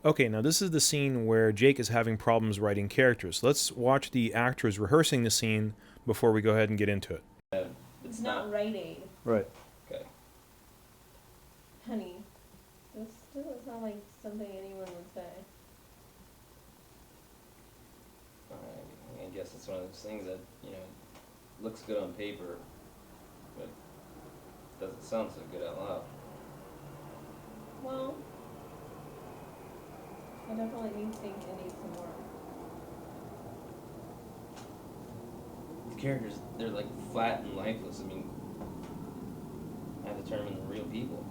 Okay, now this is the scene where Jake is having problems writing characters. Let's watch the actors rehearsing the scene before we go ahead and get into it. It's not Rite Aid. Right. Okay. Honey, this doesn't sound like something anyone would say. I guess it's one of those things that, looks good on paper, but doesn't sound so good out loud. Well, I definitely think it needs some work. These characters, they're like flat and lifeless. I mean, I have to turn them into real people.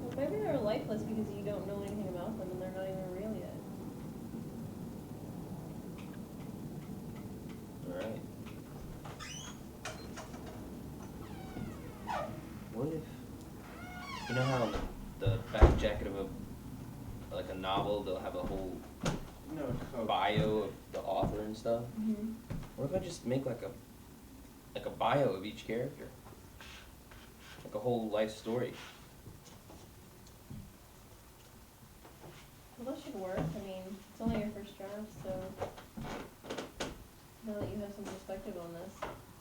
Well, maybe they're lifeless because you don't know anything about them and they're not even real yet. Alright. What if, you know how on the back jacket of a novel, they'll have a whole bio of the author and stuff? Mm-hmm. What if I just make like a bio of each character? Like a whole life story. Well, that should work. I mean, it's only your first draft, so now that you have some perspective on this,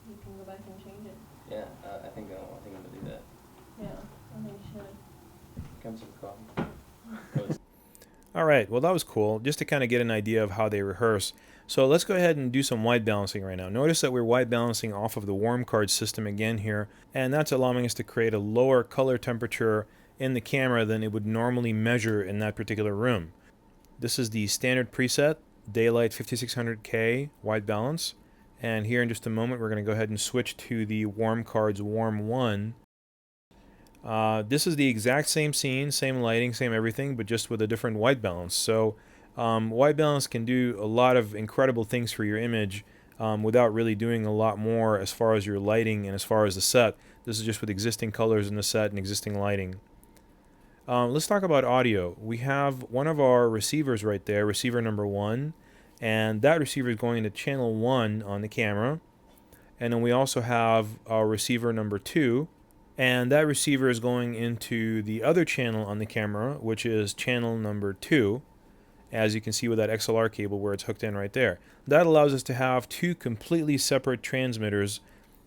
you can go back and change it. Yeah, I think I'm gonna do that. Yeah, I think you should. Come some coffee. All right, well that was cool, just to kind of get an idea of how they rehearse. So let's go ahead and do some white balancing right now. Notice that we're white balancing off of the warm card system again here, and that's allowing us to create a lower color temperature in the camera than it would normally measure in that particular room. This is the standard preset, Daylight 5600K white balance, and here in just a moment we're going to go ahead and switch to the warm cards warm 1. This is the exact same scene, same lighting, same everything, but just with a different white balance. So white balance can do a lot of incredible things for your image without really doing a lot more as far as your lighting and as far as the set. This is just with existing colors in the set and existing lighting. Let's talk about audio. We have one of our receivers right there, receiver number 1, and that receiver is going to channel 1 on the camera. And then we also have our receiver number 2, and that receiver is going into the other channel on the camera, which is channel number 2, as you can see with that XLR cable where it's hooked in right there. That allows us to have two completely separate transmitters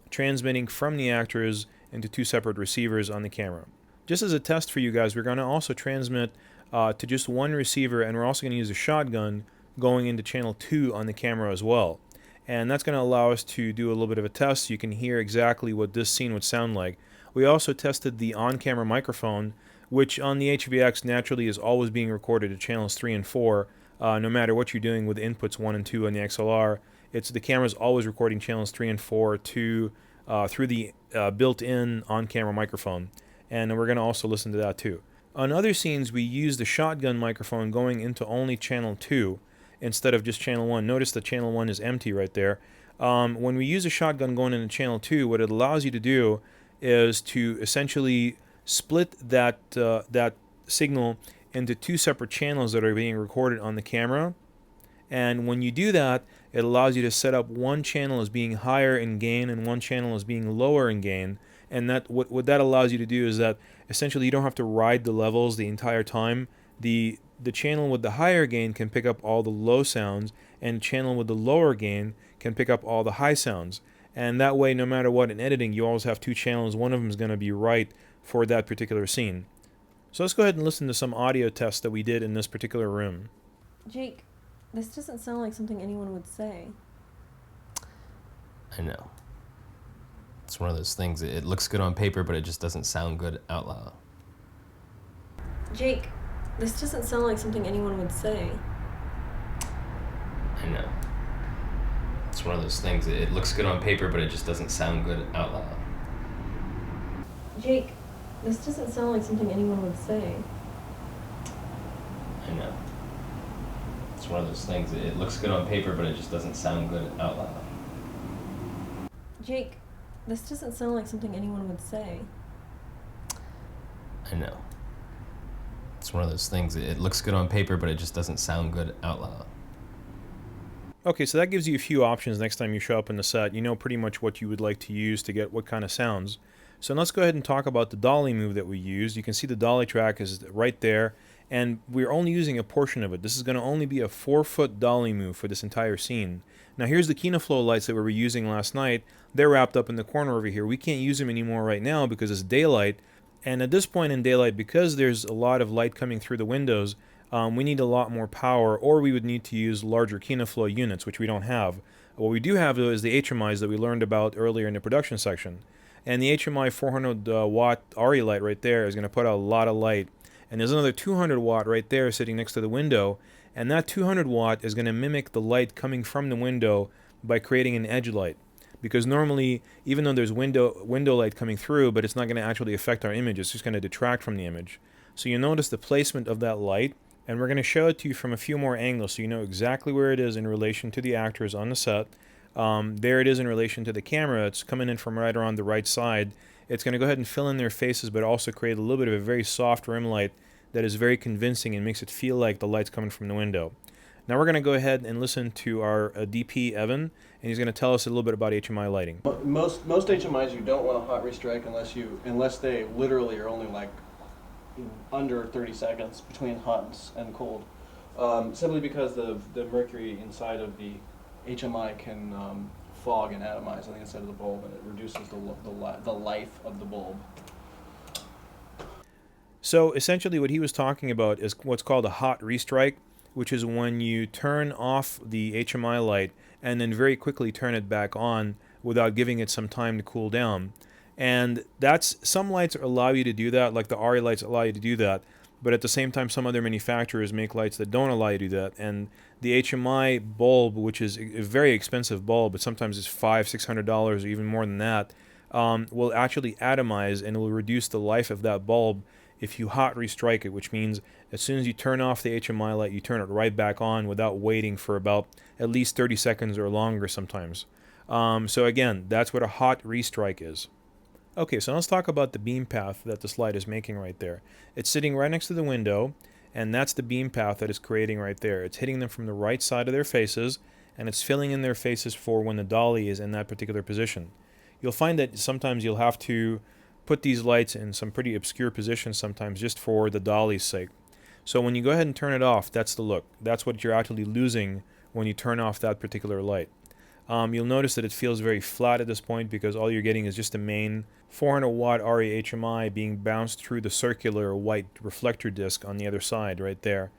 transmitting from the actors into two separate receivers on the camera. Just as a test for you guys, we're going to also transmit to just one receiver, and we're also going to use a shotgun going into channel 2 on the camera as well. And that's going to allow us to do a little bit of a test so you can hear exactly what this scene would sound like. We also tested the on-camera microphone, which on the HVX naturally is always being recorded at channels 3 and 4, no matter what you're doing with inputs 1 and 2 on the XLR. The camera's always recording channels 3 and 4 through the built-in on-camera microphone. And we're going to also listen to that too. On other scenes, we use the shotgun microphone going into only channel 2 instead of just channel 1. Notice that channel 1 is empty right there. When we use a shotgun going into channel 2, what it allows you to do is to essentially split that signal into two separate channels that are being recorded on the camera. And when you do that, it allows you to set up one channel as being higher in gain and one channel as being lower in gain. And that what that allows you to do is that essentially you don't have to ride the levels the entire time. The channel with the higher gain can pick up all the low sounds, and the channel with the lower gain can pick up all the high sounds. And that way, no matter what in editing, you always have two channels. One of them is going to be right for that particular scene. So let's go ahead and listen to some audio tests that we did in this particular room. Jake, this doesn't sound like something anyone would say. I know. It's one of those things, it looks good on paper, but it just doesn't sound good out loud. Jake, this doesn't sound like something anyone would say. I know. It's one of those things, it looks good on paper, but it just doesn't sound good out loud. Jake, this doesn't sound like something anyone would say. I know. It's one of those things, it looks good on paper, but it just doesn't sound good out loud. Jake, this doesn't sound like something anyone would say. I know. It's one of those things, it looks good on paper, but it just doesn't sound good out loud. Okay, so that gives you a few options next time you show up in the set. You know pretty much what you would like to use to get what kind of sounds. So let's go ahead and talk about the dolly move that we used. You can see the dolly track is right there, And we're only using a portion of it. This is going to only be a 4-foot dolly move for this entire scene. Now here's the Kinoflow lights that we were using last night. They're wrapped up in the corner over here. We can't use them anymore right now because it's daylight. And at this point in daylight, because there's a lot of light coming through the windows, we need a lot more power, or we would need to use larger Kinoflow units, which we don't have. What we do have, though, is the HMIs that we learned about earlier in the production section. And the HMI 400 watt ARRI light right there is going to put out a lot of light. And there's another 200 watt right there sitting next to the window. And that 200 watt is going to mimic the light coming from the window by creating an edge light. Because normally, even though there's window light coming through, but it's not going to actually affect our image, it's just going to detract from the image. So you notice the placement of that light, and we're going to show it to you from a few more angles so you know exactly where it is in relation to the actors on the set. There it is in relation to the camera. It's coming in from right around the right side. It's going to go ahead and fill in their faces, but also create a little bit of a very soft rim light that is very convincing and makes it feel like the light's coming from the window. Now we're going to go ahead and listen to our DP, Evan, and he's going to tell us a little bit about HMI lighting. Most HMIs you don't want to hot restrike unless they literally are only like under 30 seconds between hot and cold. Simply because the mercury inside of the HMI can fog and atomize on the inside of the bulb, and it reduces the life of the bulb. So essentially what he was talking about is what's called a hot restrike, which is when you turn off the HMI light and then very quickly turn it back on without giving it some time to cool down. And some lights allow you to do that, like the ARRI lights allow you to do that, but at the same time some other manufacturers make lights that don't allow you to do that. And the HMI bulb, which is a very expensive bulb, but sometimes it's $500-$600 or even more than that, will actually atomize and will reduce the life of that bulb if you hot restrike it, which means as soon as you turn off the HMI light, you turn it right back on without waiting for about at least 30 seconds or longer sometimes. So again, that's what a hot restrike is. Okay, so let's talk about the beam path that this light is making right there. It's sitting right next to the window, and that's the beam path that it's creating right there. It's hitting them from the right side of their faces, and it's filling in their faces for when the dolly is in that particular position. You'll find that sometimes you'll have to put these lights in some pretty obscure positions sometimes just for the dolly's sake. So when you go ahead and turn it off, that's the look. That's what you're actually losing when you turn off that particular light. You'll notice that it feels very flat at this point because all you're getting is just a main 400 watt ARRI HMI being bounced through the circular white reflector disc on the other side right there.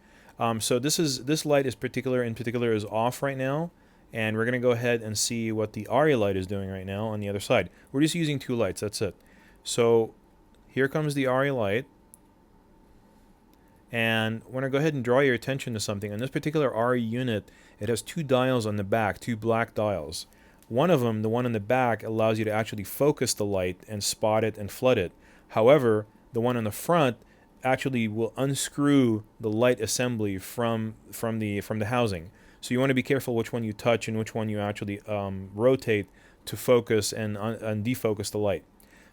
So this light in particular is off right now, and we're going to go ahead and see what the ARRI light is doing right now on the other side. We're just using two lights, that's it. So here comes the ARRI light, and I want to go ahead and draw your attention to something. On this particular ARRI unit, it has two dials on the back, two black dials. One of them, the one on the back, allows you to actually focus the light and spot it and flood it. However, the one on the front actually will unscrew the light assembly from the housing. So you want to be careful which one you touch and which one you actually rotate to focus and defocus the light.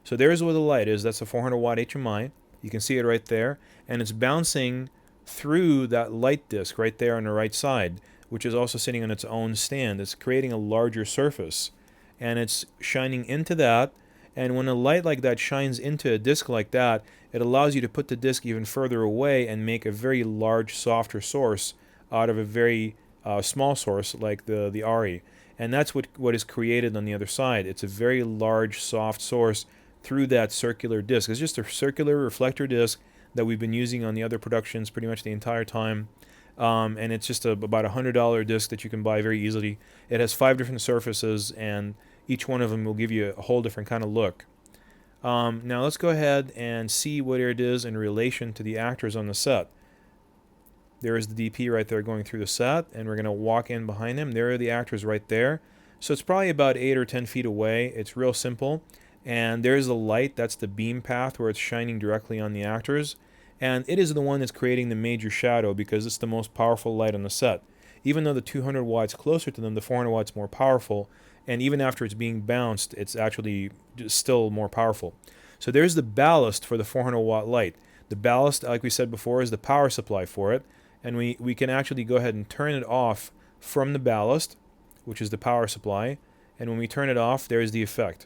So there's where the light is. That's a 400 watt HMI. You can see it right there. And it's bouncing through that light disc right there on the right side, which is also sitting on its own stand. It's creating a larger surface. And it's shining into that. And when a light like that shines into a disc like that, it allows you to put the disc even further away and make a very large, softer source out of a very small source like the ARRI. And that's what is created on the other side. It's a very large, soft source through that circular disc. It's just a circular reflector disc that we've been using on the other productions pretty much the entire time. And it's just about $100 disc that you can buy very easily. It has 5 different surfaces, and each one of them will give you a whole different kind of look. Now let's go ahead and see what it is in relation to the actors on the set. There is the DP right there going through the set, and we're going to walk in behind him. There are the actors right there. So it's probably about 8 or 10 feet away. It's real simple. And there's the light. That's the beam path where it's shining directly on the actors. And it is the one that's creating the major shadow because it's the most powerful light on the set. Even though the 200 watts closer to them, the 400 watts more powerful. And even after it's being bounced, it's actually still more powerful. So there's the ballast for the 400 watt light. The ballast, like we said before, is the power supply for it. And we can actually go ahead and turn it off from the ballast, which is the power supply. And when we turn it off, there's the effect.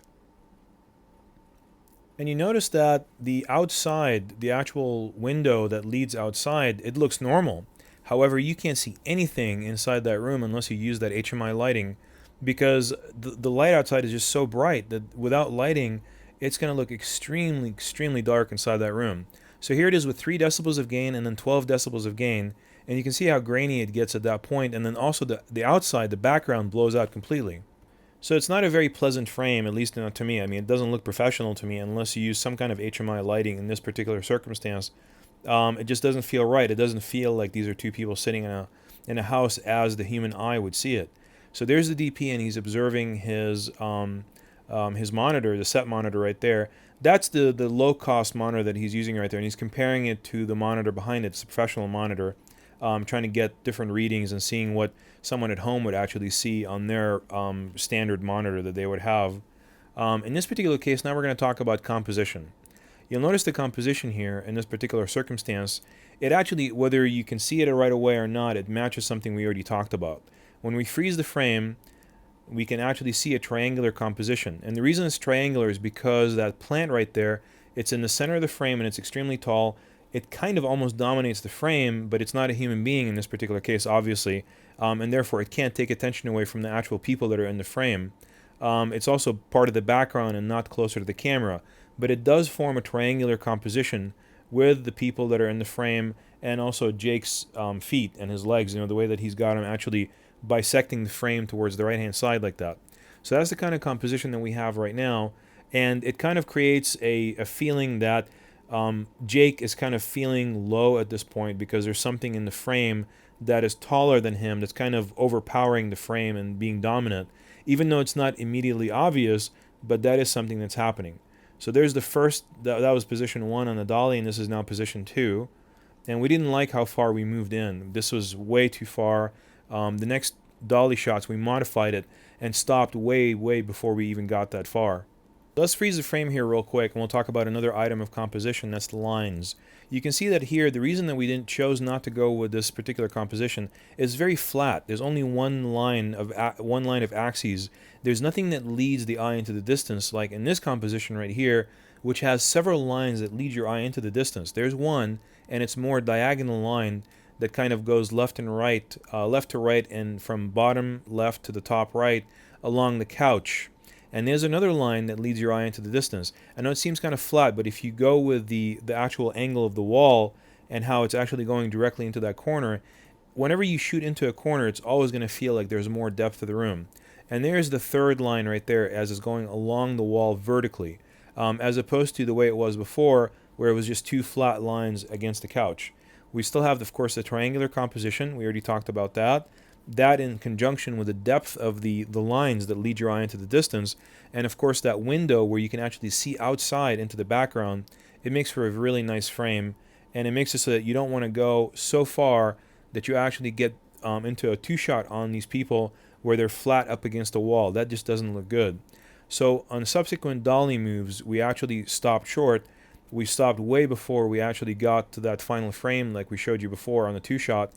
And you notice that the outside, the actual window that leads outside, it looks normal. However, you can't see anything inside that room unless you use that HMI lighting, because the light outside is just so bright that without lighting, it's going to look extremely, extremely dark inside that room. So here it is with 3 decibels of gain and then 12 decibels of gain, and you can see how grainy it gets at that point, and then also the outside, the background blows out completely. So it's not a very pleasant frame, at least to me. I mean, it doesn't look professional to me unless you use some kind of HMI lighting in this particular circumstance. It just doesn't feel right. It doesn't feel like these are 2 people sitting in a house as the human eye would see it. So there's the DP, and he's observing his monitor, the set monitor right there. That's the low-cost monitor that he's using right there, and he's comparing it to the monitor behind it. It's a professional monitor, trying to get different readings and seeing what someone at home would actually see on their standard monitor that they would have. In this particular case, now we're going to talk about composition. You'll notice the composition here in this particular circumstance. It actually, whether you can see it right away or not, it matches something we already talked about. When we freeze the frame, we can actually see a triangular composition. And the reason it's triangular is because that plant right there, it's in the center of the frame and it's extremely tall. It kind of almost dominates the frame, but it's not a human being in this particular case, obviously, and therefore it can't take attention away from the actual people that are in the frame. It's also part of the background and not closer to the camera, but it does form a triangular composition with the people that are in the frame and also Jake's feet and his legs, the way that he's got him actually bisecting the frame towards the right-hand side like that. So that's the kind of composition that we have right now, and it kind of creates a feeling that Jake is kind of feeling low at this point because there's something in the frame that is taller than him that's kind of overpowering the frame and being dominant, even though it's not immediately obvious, but that is something that's happening. So there's the first, that was position 1 on the dolly, and this is now position 2. And we didn't like how far we moved in. This was way too far. The next dolly shots, we modified it and stopped way, way before we even got that far. Let's freeze the frame here real quick, and we'll talk about another item of composition, that's the lines. You can see that here, the reason that we chose not to go with this particular composition is very flat. There's only one line of axes. There's nothing that leads the eye into the distance, like in this composition right here, which has several lines that lead your eye into the distance. There's one, and it's more diagonal line that kind of goes left and right, left to right, and from bottom left to the top right along the couch. And there's another line that leads your eye into the distance. I know it seems kind of flat, but if you go with the actual angle of the wall and how it's actually going directly into that corner, whenever you shoot into a corner, it's always going to feel like there's more depth to the room. And there's the third line right there as it's going along the wall vertically, as opposed to the way it was before, where it was just 2 flat lines against the couch. We still have, of course, the triangular composition. We already talked about that. That in conjunction with the depth of the lines that lead your eye into the distance, and of course that window where you can actually see outside into the background, it makes for a really nice frame, and it makes it so that you don't want to go so far that you actually get into a 2-shot on these people where they're flat up against a wall. That just doesn't look good. So on subsequent dolly moves, we actually stopped short. We stopped way before we actually got to that final frame like we showed you before on the 2-shot.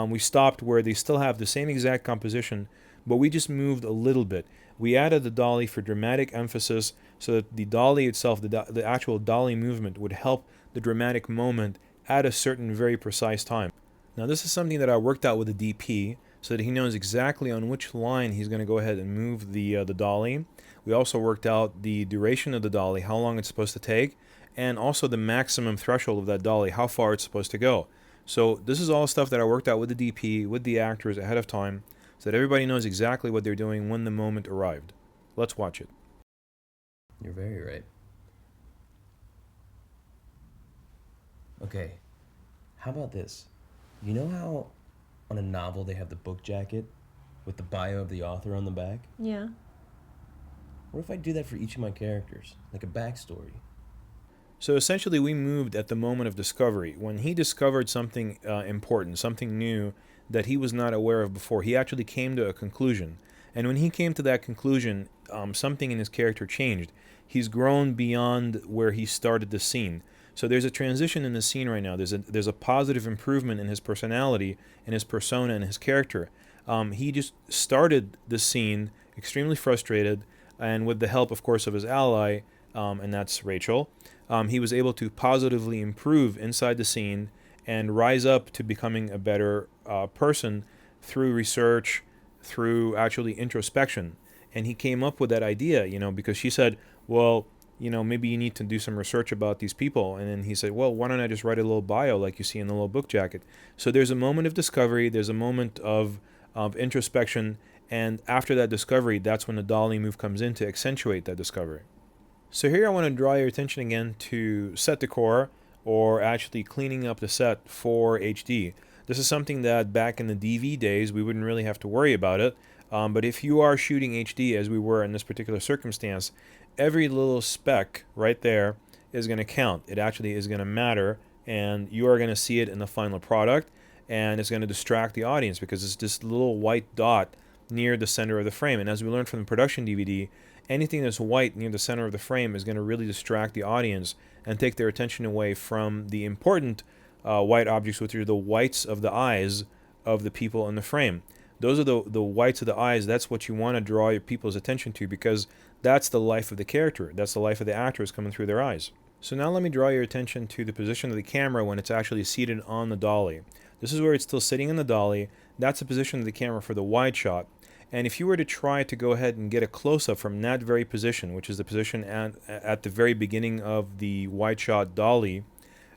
We stopped where they still have the same exact composition, but we just moved a little bit. We added the dolly for dramatic emphasis so that the dolly itself, the actual dolly movement, would help the dramatic moment at a certain very precise time. Now this is something that I worked out with the DP so that he knows exactly on which line he's going to go ahead and move the dolly. We also worked out the duration of the dolly, how long it's supposed to take, and also the maximum threshold of that dolly, how far it's supposed to go. So this is all stuff that I worked out with the DP, with the actors ahead of time, so that everybody knows exactly what they're doing when the moment arrived. Let's watch it. You're very right. Okay, how about this? You know how on a novel they have the book jacket with the bio of the author on the back? Yeah. What if I do that for each of my characters, like a backstory? So essentially we moved at the moment of discovery. When he discovered something important, something new that he was not aware of before, he actually came to a conclusion. And when he came to that conclusion, something in his character changed. He's grown beyond where he started the scene. So there's a transition in the scene right now. There's a positive improvement in his personality, in his persona, and his character. He just started the scene extremely frustrated, and with the help, of course, of his ally, and that's Rachel. He was able to positively improve inside the scene and rise up to becoming a better person through research, through actually introspection. And he came up with that idea, because she said, well, maybe you need to do some research about these people. And then he said, well, why don't I just write a little bio like you see in the little book jacket? So there's a moment of discovery, there's a moment of introspection, and after that discovery, that's when the dolly move comes in to accentuate that discovery. So here I want to draw your attention again to set decor, or actually cleaning up the set for HD. This is something that back in the DV days we wouldn't really have to worry about it, but if you are shooting HD as we were in this particular circumstance, every little speck right there is going to count. It actually is going to matter, and you are going to see it in the final product, and it's going to distract the audience because it's this little white dot near the center of the frame. And as we learned from the production DVD, anything that's white near the center of the frame is going to really distract the audience and take their attention away from the important white objects, which are the whites of the eyes of the people in the frame. Those are the whites of the eyes. That's what you want to draw your people's attention to, because that's the life of the character. That's the life of the actors coming through their eyes. So now let me draw your attention to the position of the camera when it's actually seated on the dolly. This is where it's still sitting in the dolly. That's the position of the camera for the wide shot. And if you were to try to go ahead and get a close-up from that very position, which is the position at the very beginning of the wide shot dolly,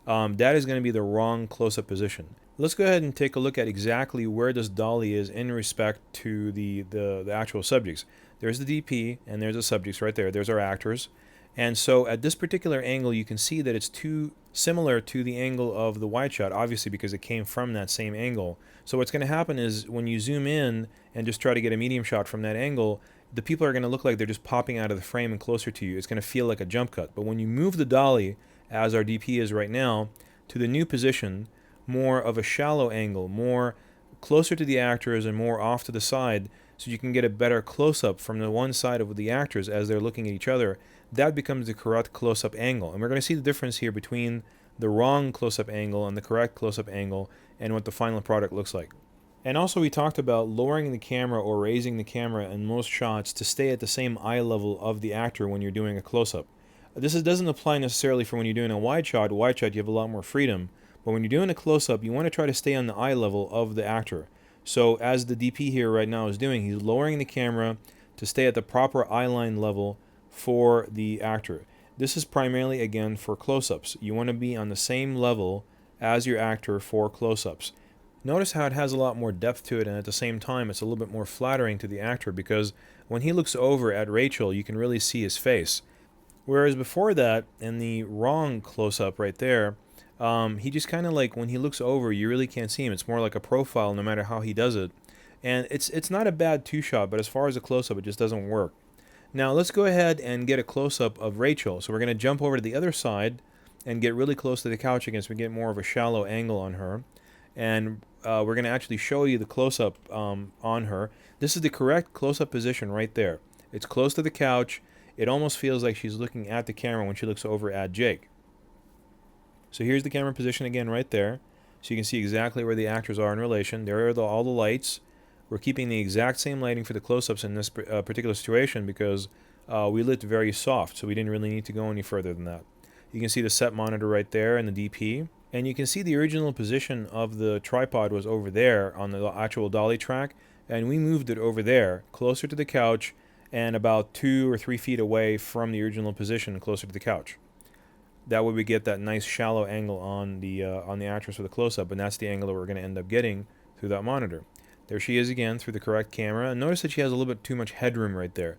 that is going to be the wrong close-up position. Let's go ahead and take a look at exactly where this dolly is in respect to the actual subjects. There's the DP and there's the subjects right there. There's our actors. And so at this particular angle, you can see that it's too similar to the angle of the wide shot, obviously because it came from that same angle. So what's going to happen is when you zoom in and just try to get a medium shot from that angle, the people are going to look like they're just popping out of the frame and closer to you. It's going to feel like a jump cut. But when you move the dolly, as our DP is right now, to the new position, more of a shallow angle, more closer to the actors and more off to the side, so you can get a better close-up from the one side of the actors as they're looking at each other, that becomes the correct close-up angle. And we're going to see the difference here between the wrong close-up angle and the correct close-up angle and what the final product looks like. And also we talked about lowering the camera or raising the camera in most shots to stay at the same eye level of the actor when you're doing a close-up. This doesn't apply necessarily for when you're doing a wide shot. Wide shot, you have a lot more freedom. But when you're doing a close-up, you want to try to stay on the eye level of the actor. So as the DP here right now is doing, he's lowering the camera to stay at the proper eye line level for the actor. This is primarily, again, for close-ups. You want to be on the same level as your actor for close-ups. Notice how it has a lot more depth to it, and at the same time it's a little bit more flattering to the actor, because when he looks over at Rachel, you can really see his face. Whereas before that, in the wrong close-up right there, he just kind of like, when he looks over, you really can't see him. It's more like a profile no matter how he does it. And it's not a bad two-shot, but as far as a close-up, it just doesn't work. Now let's go ahead and get a close-up of Rachel. So we're going to jump over to the other side and get really close to the couch again so we get more of a shallow angle on her. And we're going to actually show you the close-up on her. This is the correct close-up position right there. It's close to the couch. It almost feels like she's looking at the camera when she looks over at Jake. So here's the camera position again right there. So you can see exactly where the actors are in relation. There are all the lights. We're keeping the exact same lighting for the close-ups in this particular situation because we lit very soft, so we didn't really need to go any further than that. You can see the set monitor right there and the DP. And you can see the original position of the tripod was over there on the actual dolly track, and we moved it over there, closer to the couch, and about 2 or 3 feet away from the original position, closer to the couch. That way we get that nice shallow angle on the actress with a close-up, and that's the angle that we're going to end up getting through that monitor. There she is again through the correct camera, and notice that she has a little bit too much headroom right there.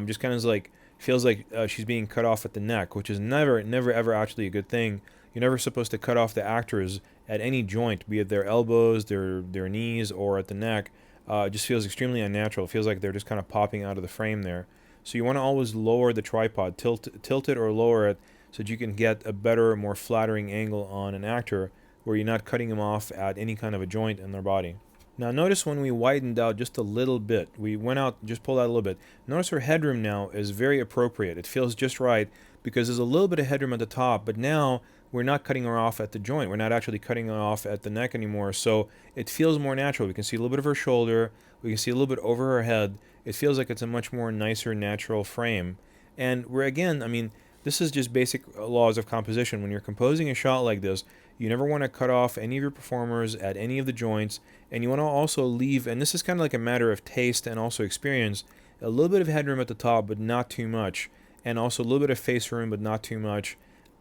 Just kind of like, feels like she's being cut off at the neck, which is never ever actually a good thing. You're never supposed to cut off the actors at any joint, be it their elbows, their knees, or at the neck. It just feels extremely unnatural. It feels like they're just kind of popping out of the frame there. So you want to always lower the tripod, tilt it or lower it, so that you can get a better, more flattering angle on an actor where you're not cutting them off at any kind of a joint in their body. Now notice when we widened out just a little bit, we went out, just pulled out a little bit. Notice her headroom now is very appropriate. It feels just right because there's a little bit of headroom at the top, but now we're not cutting her off at the joint. We're not actually cutting her off at the neck anymore, so it feels more natural. We can see a little bit of her shoulder. We can see a little bit over her head. It feels like it's a much more nicer, natural frame. And we're, again, I mean, This is just basic laws of composition. When you're composing a shot like this, you never want to cut off any of your performers at any of the joints, and you want to also leave, and this is kind of like a matter of taste and also experience, a little bit of headroom at the top, but not too much, and also a little bit of face room, but not too much.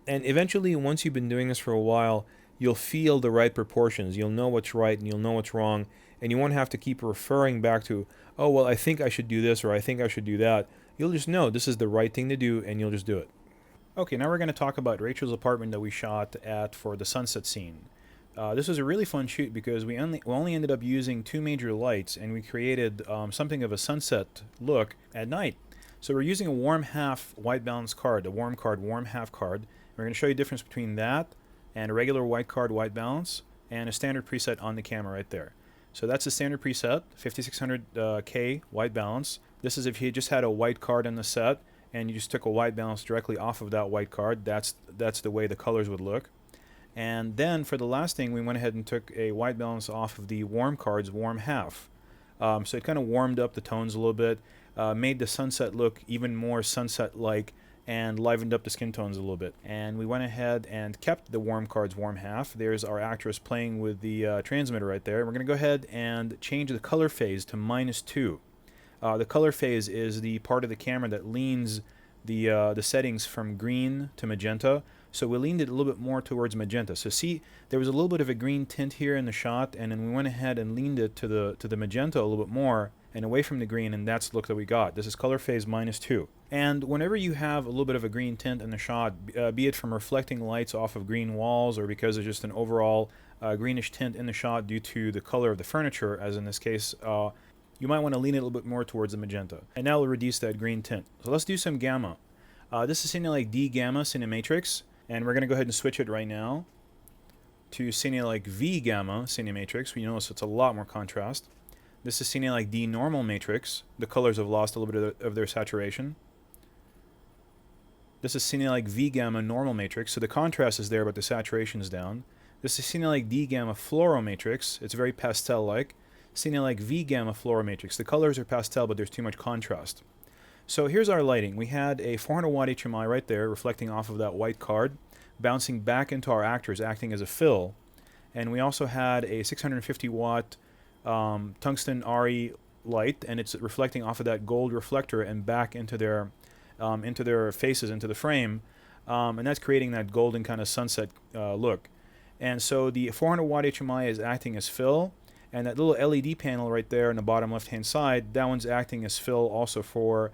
And eventually, once you've been doing this for a while, you'll feel the right proportions. You'll know what's right and you'll know what's wrong, and you won't have to keep referring back to, oh, well, I think I should do this or I think I should do that. You'll just know this is the right thing to do, and you'll just do it. Okay, now we're going to talk about Rachel's apartment that we shot at for the sunset scene. This was a really fun shoot because we only ended up using 2 major lights, and we created something of a sunset look at night. So we're using a warm half white balance card, a warm card, warm half card. We're going to show you the difference between that and a regular white card, white balance, and a standard preset on the camera right there. So that's the standard preset, 5600K white balance. This is if you just had a white card in the set and you just took a white balance directly off of that white card. That's the way the colors would look. And then for the last thing, we went ahead and took a white balance off of the warm card's warm half. So it kind of warmed up the tones a little bit, made the sunset look even more sunset-like, and livened up the skin tones a little bit. And we went ahead and kept the warm card's warm half. There's our actress playing with the transmitter right there. We're going to go ahead and change the color phase to -2. The color phase is the part of the camera that leans the settings from green to magenta. So we leaned it a little bit more towards magenta. So see, there was a little bit of a green tint here in the shot, and then we went ahead and leaned it to the magenta a little bit more and away from the green, and that's the look that we got. This is color phase -2. And whenever you have a little bit of a green tint in the shot, be it from reflecting lights off of green walls or because there's just an overall greenish tint in the shot due to the color of the furniture, as in this case, you might want to lean it a little bit more towards the magenta. And now we'll reduce that green tint. So let's do some gamma. This is Cinelike D Gamma Cinematrix, and we're going to go ahead and switch it right now to Cinelike V Gamma Cinematrix. You notice it's a lot more contrast. This is Cinelike D Normal Matrix. The colors have lost a little bit of their saturation. This is Cinelike V Gamma Normal Matrix, so the contrast is there but the saturation is down. This is Cinelike D Gamma Fluoro Matrix. It's very pastel-like. Cinelike V Gamma Fluoro Matrix. The colors are pastel but there's too much contrast. So here's our lighting. We had a 400 watt HMI right there reflecting off of that white card, bouncing back into our actors, acting as a fill. And we also had a 650 watt tungsten RE light, and it's reflecting off of that gold reflector and back into their faces, into the frame, and that's creating that golden kind of sunset look. And so the 400 watt HMI is acting as fill, and that little LED panel right there in the bottom left hand side, that one's acting as fill also for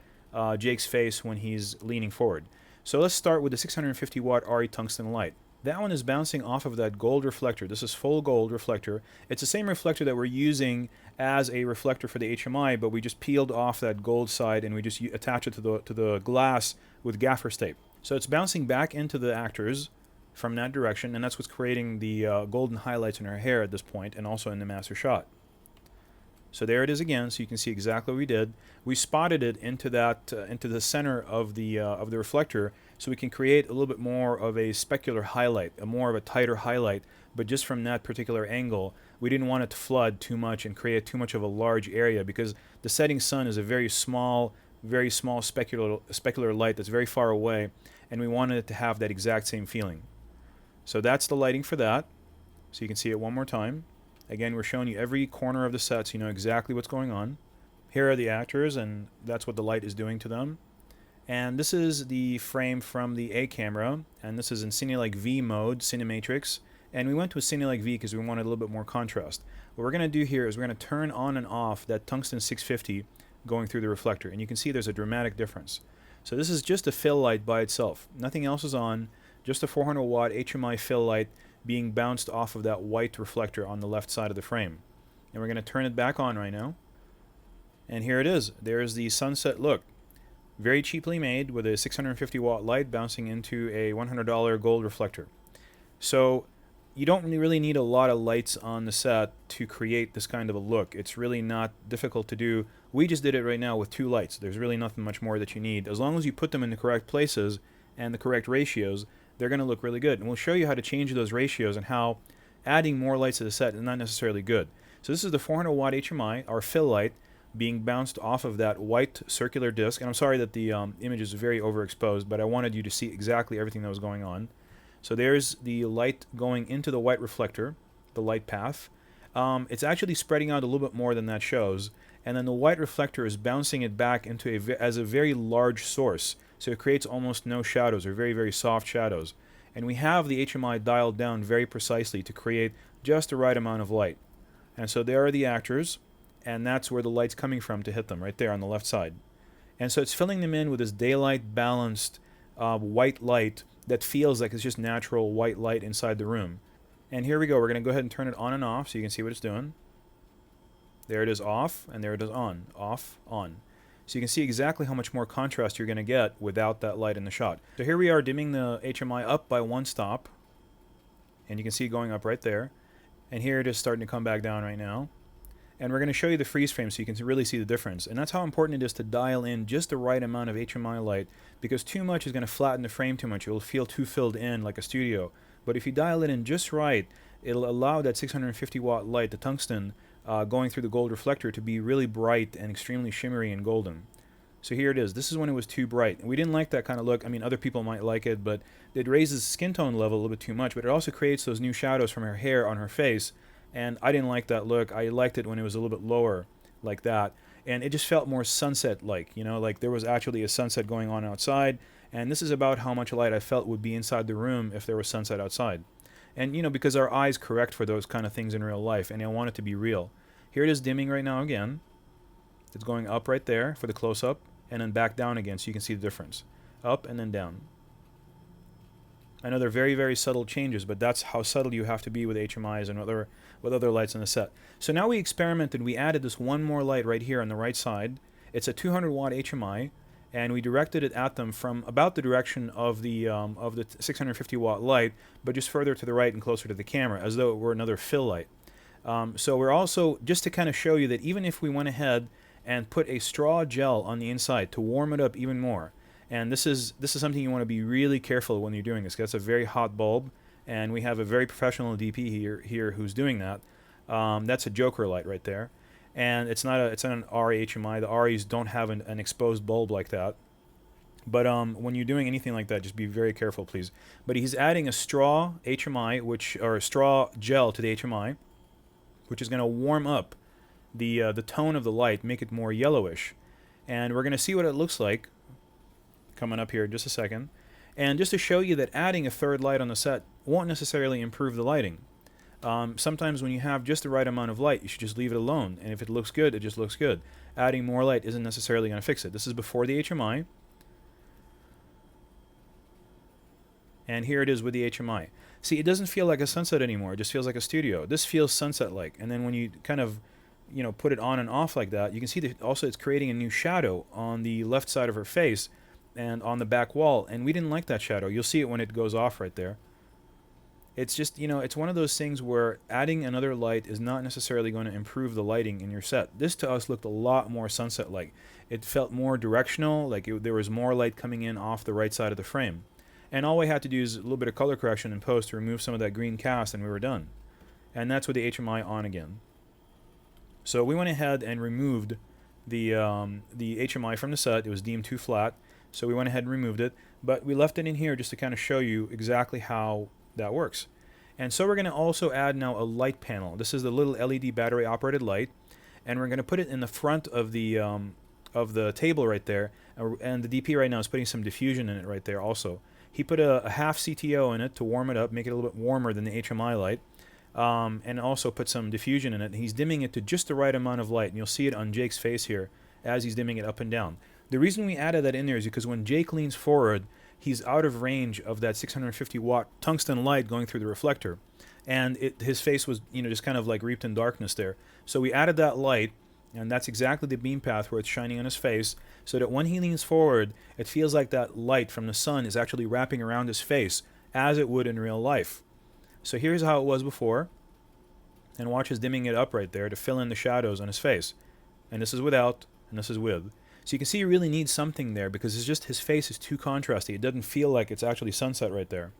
Jake's face when he's leaning forward. So let's start with the 650 watt RE tungsten light. That one is bouncing off of that gold reflector. This is full gold reflector. It's the same reflector that we're using as a reflector for the HMI, but we just peeled off that gold side and we just attach it to the glass with gaffer's tape. So it's bouncing back into the actors from that direction, and that's what's creating the golden highlights in her hair at this point and also in the master shot. So there it is again, so you can see exactly what we did. We spotted it into that into the center of the reflector, so we can create a little bit more of a specular highlight, more of a tighter highlight, but just from that particular angle. We didn't want it to flood too much and create too much of a large area because the setting sun is a very small specular light that's very far away, and we wanted it to have that exact same feeling. So that's the lighting for that. So you can see it one more time. Again, we're showing you every corner of the set so you know exactly what's going on. Here are the actors, and that's what the light is doing to them. And this is the frame from the A camera, and this is in Cinelike V mode, Cinematrix. And we went to a Cinelike V because we wanted a little bit more contrast. What we're going to do here is we're going to turn on and off that tungsten 650 going through the reflector, and you can see there's a dramatic difference. So this is just a fill light by itself. Nothing else is on, just a 400 watt HMI fill light being bounced off of that white reflector on the left side of the frame. And we're going to turn it back on right now. And here it is. There's the sunset look. Very cheaply made with a 650 watt light bouncing into a $100 gold reflector. So you don't really need a lot of lights on the set to create this kind of a look. It's really not difficult to do. We just did it right now with 2 lights. There's really nothing much more that you need. As long as you put them in the correct places and the correct ratios, they're going to look really good. And we'll show you how to change those ratios and how adding more lights to the set is not necessarily good. So this is the 400 watt HMI, our fill light, being bounced off of that white circular disc. And I'm sorry that the image is very overexposed, but I wanted you to see exactly everything that was going on. So there's the light going into the white reflector, the light path. It's actually spreading out a little bit more than that shows, and then the white reflector is bouncing it back into as a very large source, so it creates almost no shadows, or very, very soft shadows. And we have the HMI dialed down very precisely to create just the right amount of light. And so there are the actors, and that's where the light's coming from to hit them, right there on the left side. And so it's filling them in with this daylight balanced white light that feels like it's just natural white light inside the room. And here we go. We're going to go ahead and turn it on and off so you can see what it's doing. There it is off, and there it is on. Off, on. So you can see exactly how much more contrast you're going to get without that light in the shot. So here we are dimming the HMI up by 1 stop. And you can see it going up right there. And here it is starting to come back down right now. And we're going to show you the freeze frame so you can really see the difference. And that's how important it is to dial in just the right amount of HMI light, because too much is going to flatten the frame too much. It will feel too filled in like a studio. But if you dial it in just right, it'll allow that 650 watt light, the tungsten, going through the gold reflector to be really bright and extremely shimmery and golden. So here it is. This is when it was too bright. And we didn't like that kind of look. I mean, other people might like it, but it raises the skin tone level a little bit too much. But it also creates those new shadows from her hair on her face. And I didn't like that look. I liked it when it was a little bit lower like that. And it just felt more sunset-like, you know, like there was actually a sunset going on outside. And this is about how much light I felt would be inside the room if there was sunset outside. And, you know, because our eyes correct for those kind of things in real life, and I want it to be real. Here it is dimming right now again. It's going up right there for the close-up, and then back down again so you can see the difference. Up and then down. I know they're very, very subtle changes, but that's how subtle you have to be with HMIs and with other lights in the set. So now we experimented. We added this one more light right here on the right side. It's a 200 watt HMI, and we directed it at them from about the direction of the 650 watt light, but just further to the right and closer to the camera, as though it were another fill light. So we're also, just to kind of show you that even if we went ahead and put a straw gel on the inside to warm it up even more, and this is something you want to be really careful when you're doing this, because it's a very hot bulb, and we have a very professional DP here who's doing that. That's a Joker light right there, and it's not an RE HMI. The REs don't have an exposed bulb like that. But when you're doing anything like that, just be very careful, please. But he's adding a straw HMI, or a straw gel to the HMI, which is going to warm up the tone of the light, make it more yellowish, and we're going to see what it looks like coming up here in just a second. And just to show you that adding a third light on the set won't necessarily improve the lighting. Sometimes when you have just the right amount of light, you should just leave it alone, and if it looks good, it just looks good. Adding more light isn't necessarily going to fix it. This is before the HMI, and here it is with the HMI. See, it doesn't feel like a sunset anymore. It just feels like a studio. This feels sunset-like, and then when you kind of, you know, put it on and off like that, you can see that also it's creating a new shadow on the left side of her face and on the back wall, and we didn't like that shadow. You'll see it when it goes off right there. It's just, you know, it's one of those things where adding another light is not necessarily going to improve the lighting in your set. This to us looked a lot more sunset-like. It felt more directional, like there was more light coming in off the right side of the frame. And all we had to do is a little bit of color correction in post to remove some of that green cast, and we were done. And that's with the HMI on again. So we went ahead and removed the HMI from the set. It was deemed too flat, so we went ahead and removed it. But we left it in here just to kind of show you exactly how that works. And so we're going to also add now a light panel. This is the little LED battery operated light, and we're going to put it in the front of the table right there. And the DP right now is putting some diffusion in it right there also. He put a half CTO in it to warm it up, make it a little bit warmer than the HMI light, and also put some diffusion in it. He's dimming it to just the right amount of light, and you'll see it on Jake's face here as he's dimming it up and down. The reason we added that in there is because when Jake leans forward, he's out of range of that 650 watt tungsten light going through the reflector, and his face was, you know, just kind of like reaped in darkness there. So we added that light, and that's exactly the beam path where it's shining on his face, so that when he leans forward, it feels like that light from the sun is actually wrapping around his face, as it would in real life. So here's how it was before, and watch us dimming it up right there to fill in the shadows on his face. And this is without, and this is with. So you can see he really needs something there, because it's just his face is too contrasty. It doesn't feel like it's actually sunset right there.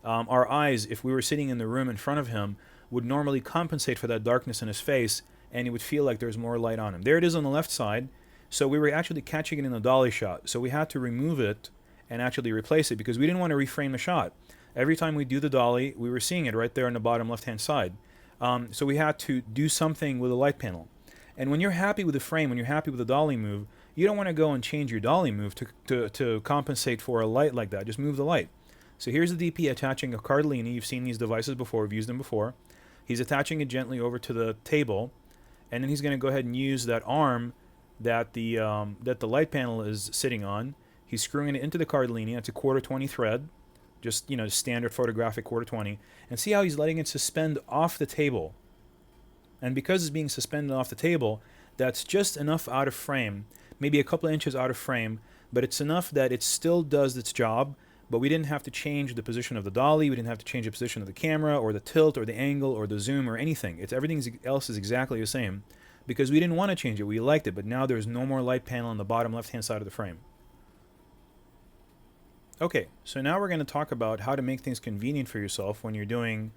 Our eyes, if we were sitting in the room in front of him, would normally compensate for that darkness in his face and it would feel like there's more light on him. There it is on the left side. So we were actually catching it in the dolly shot. So we had to remove it and actually replace it because we didn't want to reframe the shot. Every time we do the dolly, we were seeing it right there on the bottom left-hand side. So we had to do something with the light panel. And when you're happy with the frame, when you're happy with the dolly move, you don't want to go and change your dolly move to compensate for a light like that. Just move the light. So here's the DP attaching a cardellini. You've seen these devices before. We've used them before. He's attaching it gently over to the table, and then he's going to go ahead and use that arm that the light panel is sitting on. He's screwing it into the cardellini. It's a 1/4-20 thread, just standard photographic 1/4-20. And see how he's letting it suspend off the table. And because it's being suspended off the table, that's just enough out of frame, maybe a couple of inches out of frame, but it's enough that it still does its job. But we didn't have to change the position of the dolly. We didn't have to change the position of the camera or the tilt or the angle or the zoom or anything. Everything else is exactly the same because we didn't want to change it. We liked it, but now there's no more light panel on the bottom left-hand side of the frame. Okay, so now we're going to talk about how to make things convenient for yourself when you're doing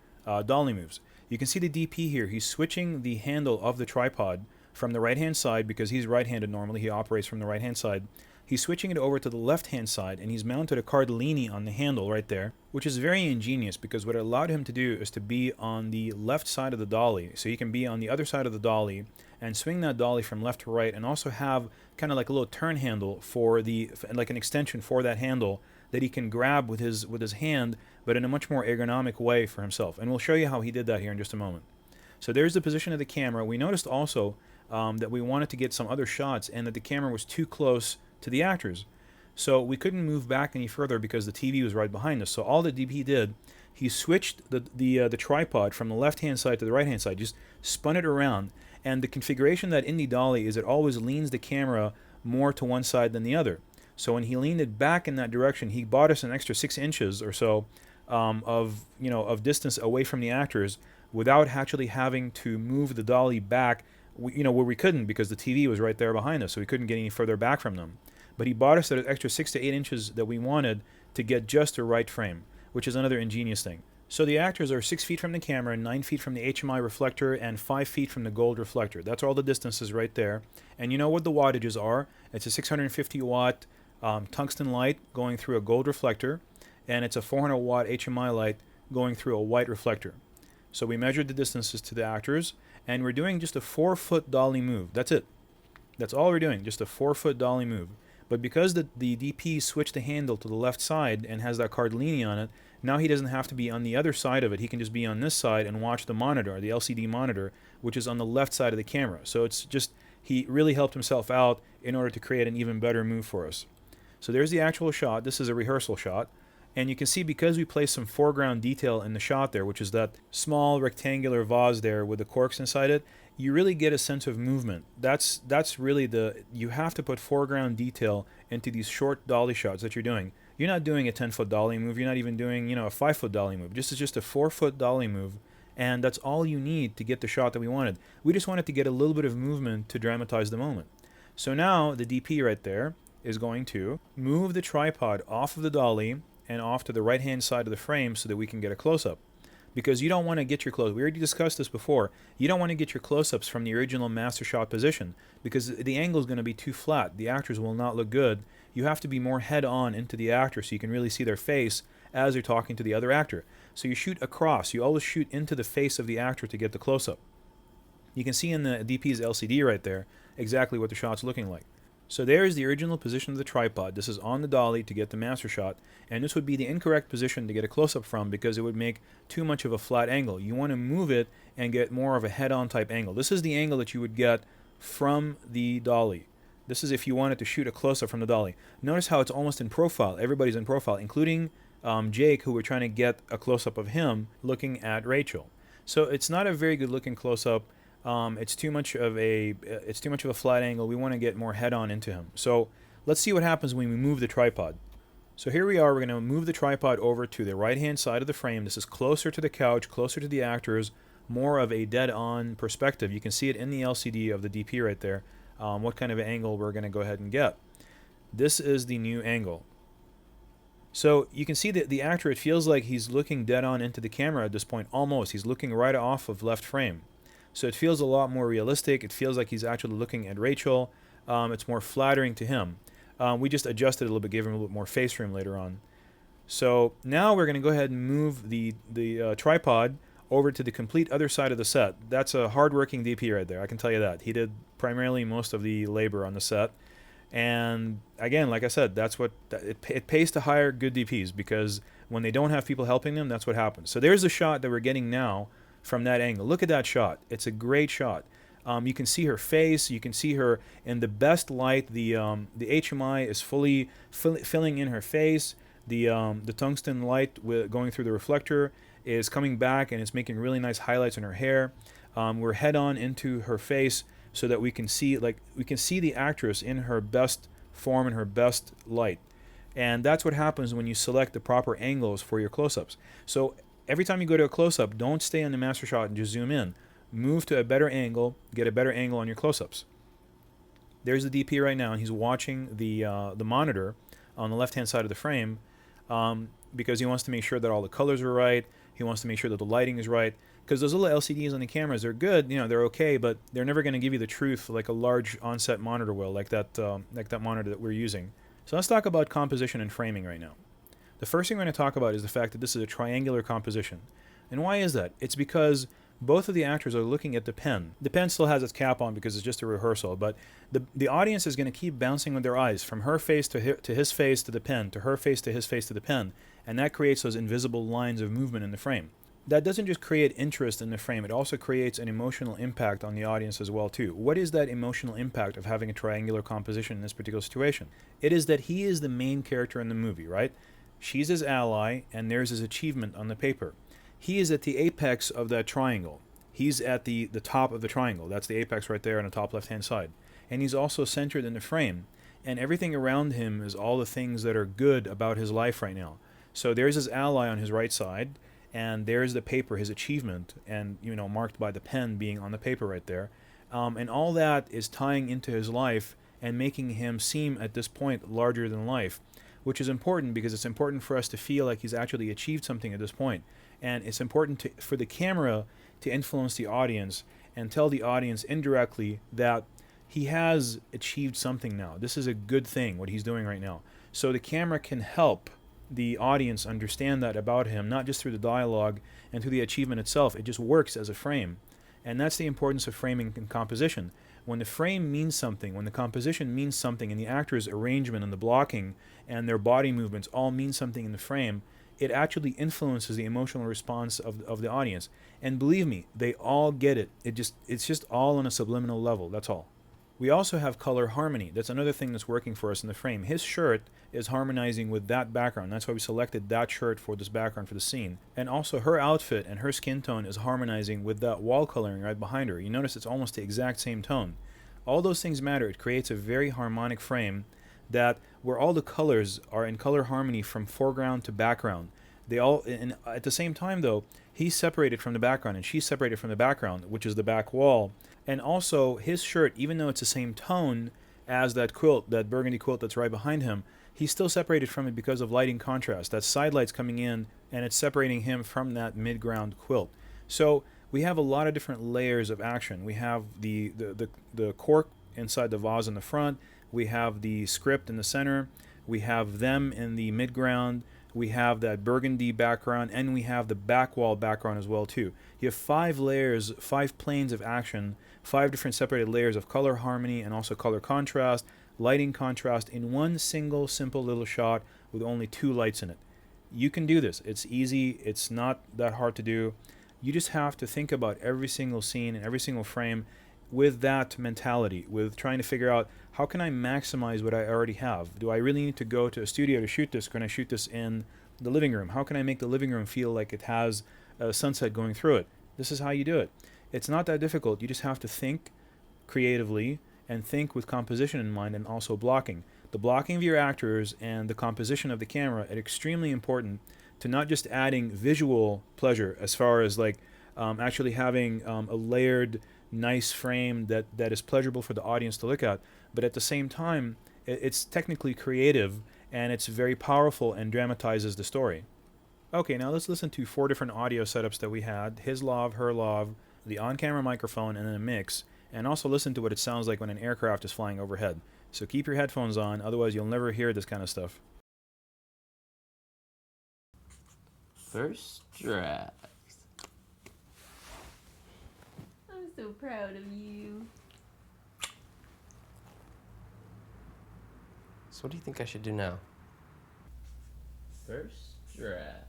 dolly moves. You can see the DP here. He's switching the handle of the tripod from the right-hand side because he's right-handed normally. He operates from the right-hand side. He's switching it over to the left-hand side, and he's mounted a cardellini on the handle right there, which is very ingenious because what it allowed him to do is to be on the left side of the dolly. So he can be on the other side of the dolly and swing that dolly from left to right and also have kind of like a little turn handle for like an extension for that handle that he can grab with his hand, but in a much more ergonomic way for himself. And we'll show you how he did that here in just a moment. So there's the position of the camera. We noticed also that we wanted to get some other shots and that the camera was too close to the actors. So we couldn't move back any further because the TV was right behind us. So all the DP did, he switched the tripod from the left-hand side to the right-hand side, just spun it around. And the configuration that in the dolly is it always leans the camera more to one side than the other. So when he leaned it back in that direction, he bought us an extra 6 inches or so of distance away from the actors without actually having to move the dolly back where we couldn't because the TV was right there behind us, so we couldn't get any further back from them. But he bought us that extra 6 to 8 inches that we wanted to get just the right frame, which is another ingenious thing. So the actors are 6 feet from the camera, 9 feet from the HMI reflector, and 5 feet from the gold reflector. That's all the distances right there. And you know what the wattages are. It's a 650 watt tungsten light going through a gold reflector, and it's a 400 watt HMI light going through a white reflector. So we measured the distances to the actors, and we're doing just a 4-foot dolly move. That's it. That's all we're doing, just a 4-foot dolly move. But because the DP switched the handle to the left side and has that cardellini on it, now he doesn't have to be on the other side of it. He can just be on this side and watch the monitor, the LCD monitor, which is on the left side of the camera. So it's just, he really helped himself out in order to create an even better move for us. So there's the actual shot. This is a rehearsal shot. And you can see because we placed some foreground detail in the shot there, which is that small rectangular vase there with the corks inside it, you really get a sense of movement. That's really you have to put foreground detail into these short dolly shots that you're doing. You're not doing a 10-foot dolly move. You're not even doing, a 5-foot dolly move. This is just a 4-foot dolly move, and that's all you need to get the shot that we wanted. We just wanted to get a little bit of movement to dramatize the moment. So now the DP right there is going to move the tripod off of the dolly and off to the right-hand side of the frame so that we can get a close-up. Because you don't want to get your close. We already discussed this before. You don't want to get your close-ups from the original master shot position because the angle is going to be too flat. The actors will not look good. You have to be more head-on into the actor so you can really see their face as they're talking to the other actor. So you shoot across. You always shoot into the face of the actor to get the close-up. You can see in the DP's LCD right there exactly what the shot's looking like. So there's the original position of the tripod. This is on the dolly to get the master shot, and this would be the incorrect position to get a close-up from because it would make too much of a flat angle. You want to move it and get more of a head-on type angle. This is the angle that you would get from the dolly. This is if you wanted to shoot a close-up from the dolly. Notice how it's almost in profile. Everybody's in profile, including Jake, who we're trying to get a close-up of him looking at Rachel. So it's not a very good-looking close-up. It's too much of a flat angle. We want to get more head-on into him. So let's see what happens when we move the tripod. So here we are. We're going to move the tripod over to the right-hand side of the frame. This is closer to the couch, closer to the actors, more of a dead-on perspective. You can see it in the LCD of the DP right there, what kind of an angle we're going to go ahead and get. This is the new angle. So you can see that the actor, it feels like he's looking dead-on into the camera at this point, almost. He's looking right off of left frame. So it feels a lot more realistic. It feels like he's actually looking at Rachel. It's more flattering to him. We just adjusted a little bit, gave him a little bit more face room later on. So now we're going to go ahead and move the tripod over to the complete other side of the set. That's a hard-working DP right there, I can tell you that. He did primarily most of the labor on the set. And again, like I said, that's what it pays to hire good DPs, because when they don't have people helping them, that's what happens. So there's the shot that we're getting now from that angle. Look at that shot. It's a great shot. You can see her face. You can see her in the best light. The HMI is fully filling in her face. The tungsten light going through the reflector is coming back, and it's making really nice highlights in her hair. We're head on into her face so that we can see the actress in her best form and her best light. And that's what happens when you select the proper angles for your close-ups. So every time you go to a close-up, don't stay on the master shot and just zoom in. Move to a better angle, get a better angle on your close-ups. There's the DP right now, and he's watching the monitor on the left-hand side of the frame, because he wants to make sure that all the colors are right. He wants to make sure that the lighting is right. Because those little LCDs on the cameras, they're good, they're okay, but they're never going to give you the truth like a large on-set monitor will, like that monitor that we're using. So let's talk about composition and framing right now. The first thing we're going to talk about is the fact that this is a triangular composition. And why is that? It's because both of the actors are looking at the pen. The pen still has its cap on because it's just a rehearsal, but the audience is going to keep bouncing with their eyes from her face to his face to the pen, to her face to his face to the pen, and that creates those invisible lines of movement in the frame. That doesn't just create interest in the frame, it also creates an emotional impact on the audience as well too. What is that emotional impact of having a triangular composition in this particular situation? It is that he is the main character in the movie, right? She's his ally, and there's his achievement on the paper. He is at the apex of that triangle. He's at the top of the triangle. That's the apex right there on the top left-hand side. And he's also centered in the frame. And everything around him is all the things that are good about his life right now. So there's his ally on his right side, and there's the paper, his achievement, and marked by the pen being on the paper right there. And all that is tying into his life and making him seem at this point larger than life, which is important because it's important for us to feel like he's actually achieved something at this point. And it's important for the camera to influence the audience and tell the audience indirectly that he has achieved something now. This is a good thing, what he's doing right now. So the camera can help the audience understand that about him, not just through the dialogue and through the achievement itself. It just works as a frame. And that's the importance of framing and composition. When the frame means something, when the composition means something, and the actor's arrangement and the blocking and their body movements all mean something in the frame, it actually influences the emotional response of the audience. And believe me, they all get it. It's just all on a subliminal level, that's all. We also have color harmony. That's another thing that's working for us in the frame. His shirt is harmonizing with that background. That's why we selected that shirt for this background for the scene. And also her outfit and her skin tone is harmonizing with that wall coloring right behind her. You notice it's almost the exact same tone. All those things matter. It creates a very harmonic frame where all the colors are in color harmony from foreground to background. They all, and at the same time though, he's separated from the background and she's separated from the background, which is the back wall. And also his shirt, even though it's the same tone as that quilt, that burgundy quilt that's right behind him, he's still separated from it because of lighting contrast. That side light's coming in and it's separating him from that mid-ground quilt. So we have a lot of different layers of action. We have the cork inside the vase in the front. We have the script in the center. We have them in the mid-ground. We have that burgundy background, and we have the back wall background as well too. You have 5 layers, 5 planes of action, 5 different separated layers of color harmony and also color contrast, lighting contrast in one single simple little shot with only 2 lights in it. You can do this. It's easy. It's not that hard to do. You just have to think about every single scene and every single frame with that mentality, with trying to figure out how can I maximize what I already have? Do I really need to go to a studio to shoot this? Can I shoot this in the living room? How can I make the living room feel like it has a sunset going through it? This is how you do it. It's not that difficult. You just have to think creatively and think with composition in mind and also blocking. The blocking of your actors and the composition of the camera are extremely important to not just adding visual pleasure as far as like actually having a layered nice frame that is pleasurable for the audience to look at, but at the same time it's technically creative and it's very powerful and dramatizes the story. Okay, now let's listen to 4 different audio setups that we had: his lav, her lav, the on-camera microphone, and then a mix, and also listen to what it sounds like when an aircraft is flying overhead. So keep your headphones on, otherwise you'll never hear this kind of stuff. First draft. I'm so proud of you. So what do you think I should do now? First draft.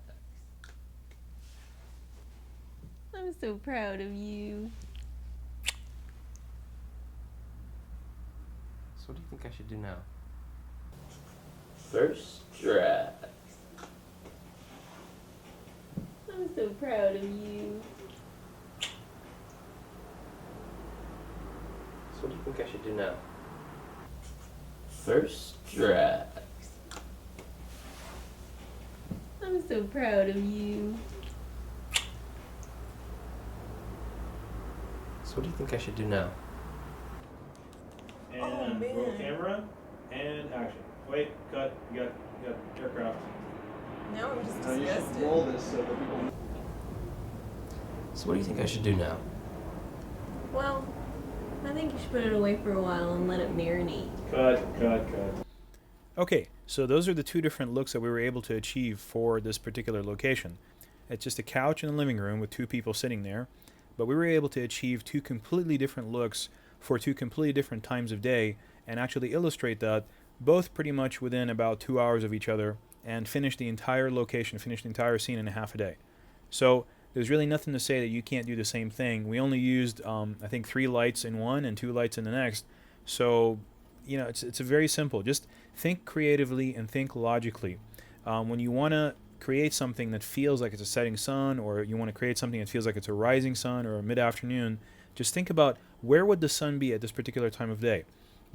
I'm so proud of you. So what do you think I should do now? First draft. I'm so proud of you. So what do you think I should do now? First draft. I'm so proud of you. So what do you think I should do now? And roll camera, and action. Wait, cut, you got aircraft. Now I'm just Now you should disgusted. roll this so that people. So what do you think I should do now? Well, I think you should put it away for a while and let it marinate. Cut. Okay, so those are the two different looks that we were able to achieve for this particular location. It's just a couch in the living room with two people sitting there, but we were able to achieve two completely different looks for two completely different times of day and actually illustrate that both pretty much within about 2 hours of each other and finish the entire location, finish the entire scene in a half a day. So there's really nothing to say that you can't do the same thing. We only used, I think, 3 lights in one and 2 lights in the next. So, you know, it's a very simple. Just think creatively and think logically. When you want to create something that feels like it's a setting sun, or you want to create something that feels like it's a rising sun or a mid-afternoon, just think about where would the sun be at this particular time of day.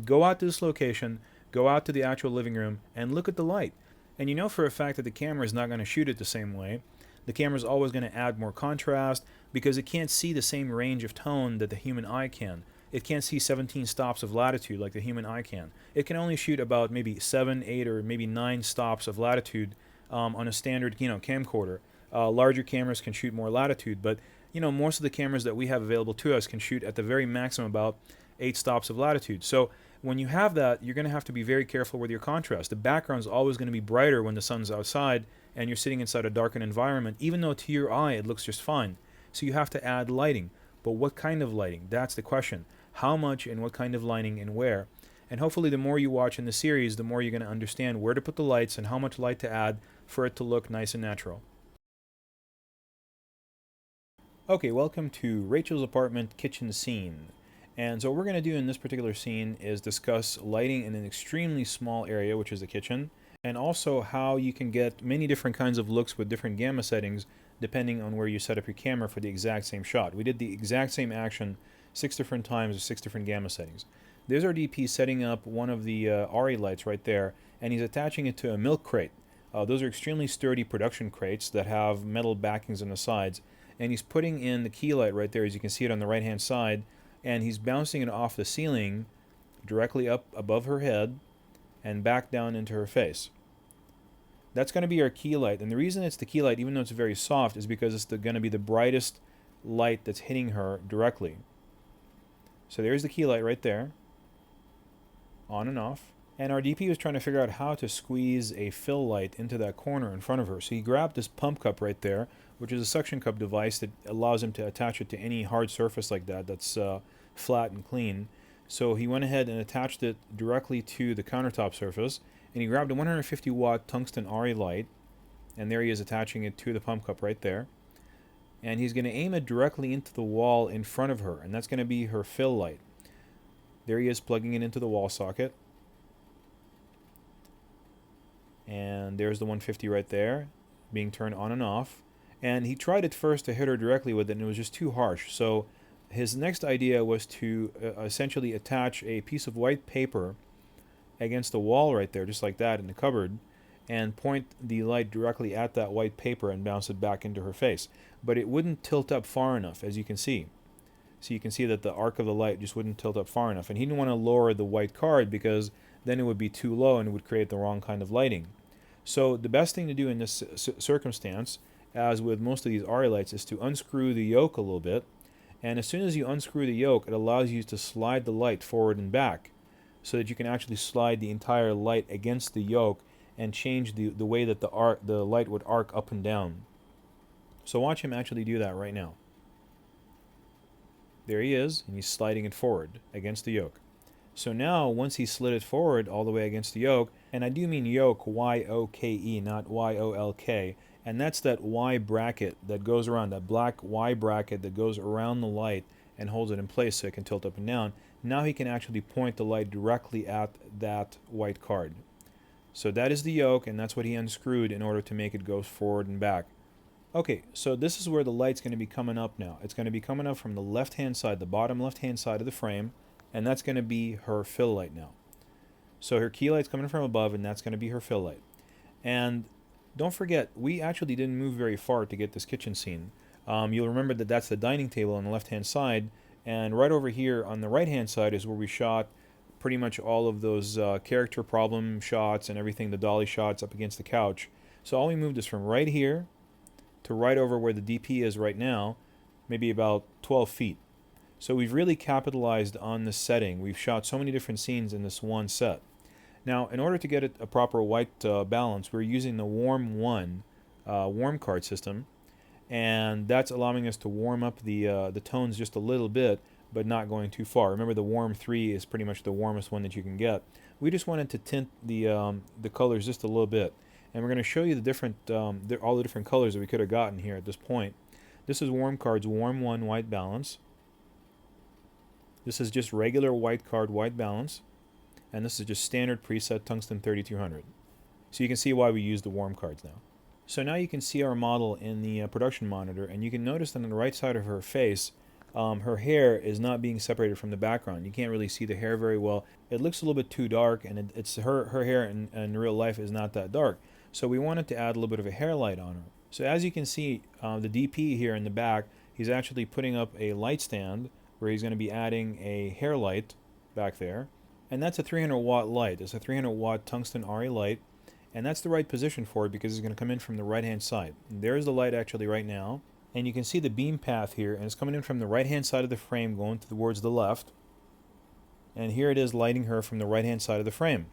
Go out to this location, go out to the actual living room, and look at the light. And you know for a fact that the camera is not going to shoot it the same way. The camera is always going to add more contrast because it can't see the same range of tone that the human eye can. It can't see 17 stops of latitude like the human eye can. It can only shoot about maybe 7, 8, or maybe 9 stops of latitude on a standard, camcorder. Larger cameras can shoot more latitude, but most of the cameras that we have available to us can shoot at the very maximum about 8 stops of latitude. So when you have that, you're going to have to be very careful with your contrast. The background is always going to be brighter when the sun's outside and you're sitting inside a darkened environment, even though to your eye it looks just fine. So you have to add lighting. But what kind of lighting? That's the question. How much and what kind of lighting and where? And hopefully the more you watch in the series, the more you're going to understand where to put the lights and how much light to add for it to look nice and natural. Okay, welcome to Rachel's apartment kitchen scene. And so what we're going to do in this particular scene is discuss lighting in an extremely small area, which is the kitchen, and also how you can get many different kinds of looks with different gamma settings depending on where you set up your camera for the exact same shot. We did the exact same action 6 different times with 6 different gamma settings. There's our DP setting up one of the ARRI lights right there, and he's attaching it to a milk crate. Those are extremely sturdy production crates that have metal backings on the sides, and he's putting in the key light right there, as you can see it on the right hand side, and he's bouncing it off the ceiling directly up above her head and back down into her face. That's going to be our key light, and the reason it's the key light, even though it's very soft, is because it's going to be the brightest light that's hitting her directly. So there's the key light right there, on and off. And our DP was trying to figure out how to squeeze a fill light into that corner in front of her. So he grabbed this pump cup right there, which is a suction cup device that allows him to attach it to any hard surface like that that's flat and clean. So he went ahead and attached it directly to the countertop surface, and he grabbed a 150 watt tungsten ARRI light, and there he is attaching it to the pump cup right there. And he's going to aim it directly into the wall in front of her, and that's going to be her fill light. There he is plugging it into the wall socket. And there's the 150 right there, being turned on and off. And he tried at first to hit her directly with it, and it was just too harsh. So his next idea was to essentially attach a piece of white paper against the wall right there, just like that in the cupboard, and point the light directly at that white paper and bounce it back into her face. But it wouldn't tilt up far enough, as you can see. So you can see that the arc of the light just wouldn't tilt up far enough. And he didn't want to lower the white card because then it would be too low and it would create the wrong kind of lighting. So the best thing to do in this circumstance, as with most of these ARRI lights, is to unscrew the yoke a little bit And as soon as you unscrew the yoke, it allows you to slide the light forward and back so that you can actually slide the entire light against the yoke and change the way that the light would arc up and down. So watch him actually do that right now. There he is, and he's sliding it forward against the yoke. So now, once he slid it forward all the way against the yoke, and I do mean yoke, Y-O-K-E, not Y-O-L-K, and that's that Y bracket that goes around, that black Y bracket that goes around the light and holds it in place so it can tilt up and down. Now he can actually point the light directly at that white card. So that is the yoke, and that's what he unscrewed in order to make it go forward and back. Okay, so this is where the light's going to be coming up now. It's going to be coming up from the left-hand side, the bottom left-hand side of the frame, and that's going to be her fill light now. So her key light's coming from above, and that's going to be her fill light. And don't forget, we actually didn't move very far to get this kitchen scene. You'll remember that that's the dining table on the left-hand side, and right over here on the right-hand side is where we shot pretty much all of those character problem shots and everything, the dolly shots up against the couch. So all we moved is from right here to right over where the DP is right now, maybe about 12 feet. So we've really capitalized on this setting. We've shot so many different scenes in this one set. Now, in order to get it a proper white balance, we're using the Warm 1 warm card system, and that's allowing us to warm up the tones just a little bit, but not going too far. Remember, the Warm 3 is pretty much the warmest one that you can get. We just wanted to tint the colors just a little bit, and we're going to show you the different all the different colors that we could have gotten here at this point. This is Warm Card's Warm 1 white balance. This is just regular white card white balance. And this is just standard preset tungsten 3200. So you can see why we use the warm cards now. So now you can see our model in the production monitor, and you can notice that on the right side of her face, her hair is not being separated from the background. You can't really see the hair very well. It looks a little bit too dark, and it's her hair in real life is not that dark. So we wanted to add a little bit of a hair light on her. So as you can see, the DP here in the back, he's actually putting up a light stand where he's going to be adding a hair light back there. And that's a 300 watt light. It's a 300 watt tungsten RE light, and that's the right position for it because it's going to come in from the right hand side. And there's the light actually right now, and you can see the beam path here, and it's coming in from the right hand side of the frame going towards the left, and here it is lighting her from the right hand side of the frame.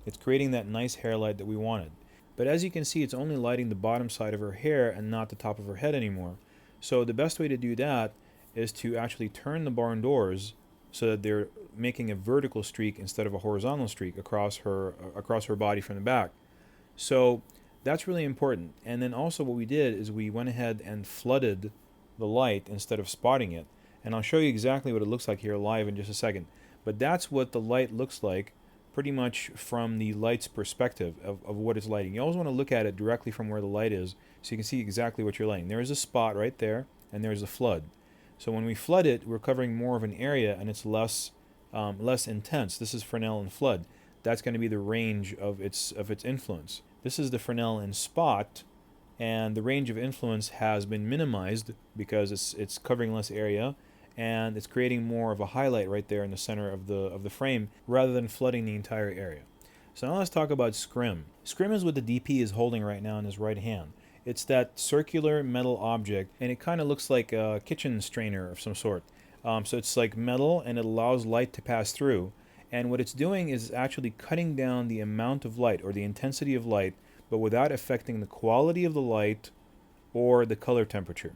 It's creating that nice hair light that we wanted. But as you can see, it's only lighting the bottom side of her hair and not the top of her head anymore. So the best way to do that is to actually turn the barn doors so that they're making a vertical streak instead of a horizontal streak across her body from the back. So that's really important. And then also what we did is we went ahead and flooded the light instead of spotting it. And I'll show you exactly what it looks like here live in just a second. But that's what the light looks like pretty much from the light's perspective of what it's lighting. You always want to look at it directly from where the light is so you can see exactly what you're lighting. There is a spot right there, and there's a flood. So when we flood it, we're covering more of an area, and it's less intense. This is Fresnel and flood. That's going to be the range of its influence. This is the Fresnel and spot, and the range of influence has been minimized because it's covering less area, and it's creating more of a highlight right there in the center of the frame rather than flooding the entire area. So now let's talk about scrim. Scrim is what the DP is holding right now in his right hand. It's that circular metal object, and it kind of looks like a kitchen strainer of some sort. So it's like metal, and it allows light to pass through. And what it's doing is actually cutting down the amount of light or the intensity of light, but without affecting the quality of the light or the color temperature.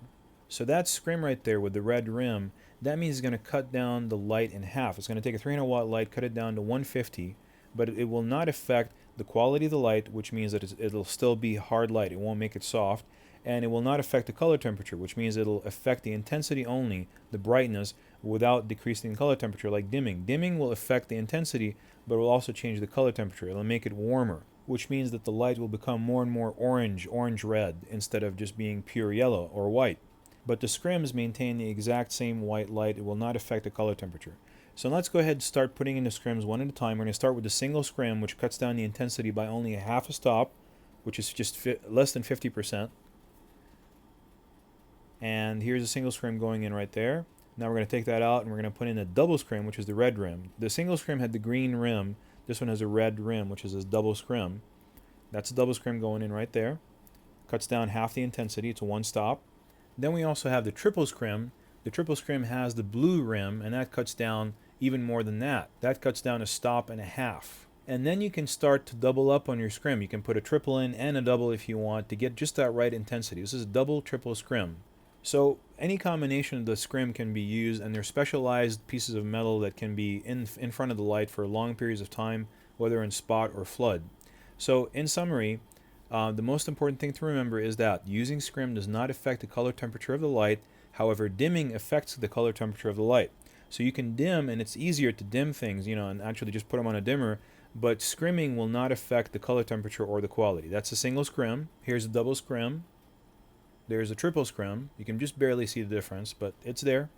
So that scrim right there with the red rim, that means it's going to cut down the light in half. It's going to take a 300 watt light, cut it down to 150, but it will not affect the quality of the light, which means that it'll still be hard light. It won't make it soft. And it will not affect the color temperature, which means it'll affect the intensity only, the brightness, without decreasing color temperature, like dimming. Dimming will affect the intensity, but will also change the color temperature. It'll make it warmer, which means that the light will become more and more orange-red, instead of just being pure yellow or white. But the scrims maintain the exact same white light. It will not affect the color temperature. So let's go ahead and start putting in the scrims one at a time. We're going to start with the single scrim, which cuts down the intensity by only a half a stop, which is just less than 50%. And here's a single scrim going in right there. Now we're going to take that out, and we're going to put in a double scrim, which is the red rim. The single scrim had the green rim. This one has a red rim, which is this double scrim. That's a double scrim going in right there. Cuts down half the intensity. It's a one stop. Then we also have the triple scrim. The triple scrim has the blue rim, and that cuts down even more than that. That cuts down a stop and a half. And then you can start to double up on your scrim. You can put a triple in and a double if you want to get just that right intensity. This is double, triple scrim. So any combination of the scrim can be used, and they're specialized pieces of metal that can be in front of the light for long periods of time, whether in spot or flood. So in summary, the most important thing to remember is that using scrim does not affect the color temperature of the light. However, dimming affects the color temperature of the light. So you can dim, and it's easier to dim things, and actually just put them on a dimmer, but scrimming will not affect the color temperature or the quality. That's a single scrim. Here's a double scrim. There's a triple scrim. You can just barely see the difference, but it's there.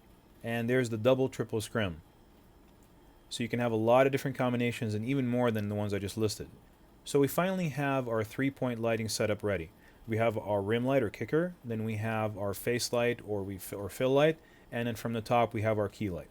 And there's the double, triple scrim. So you can have a lot of different combinations, and even more than the ones I just listed. So we finally have our 3-point lighting setup ready. We have our rim light or kicker, then we have our face light or fill light, and then from the top we have our key light.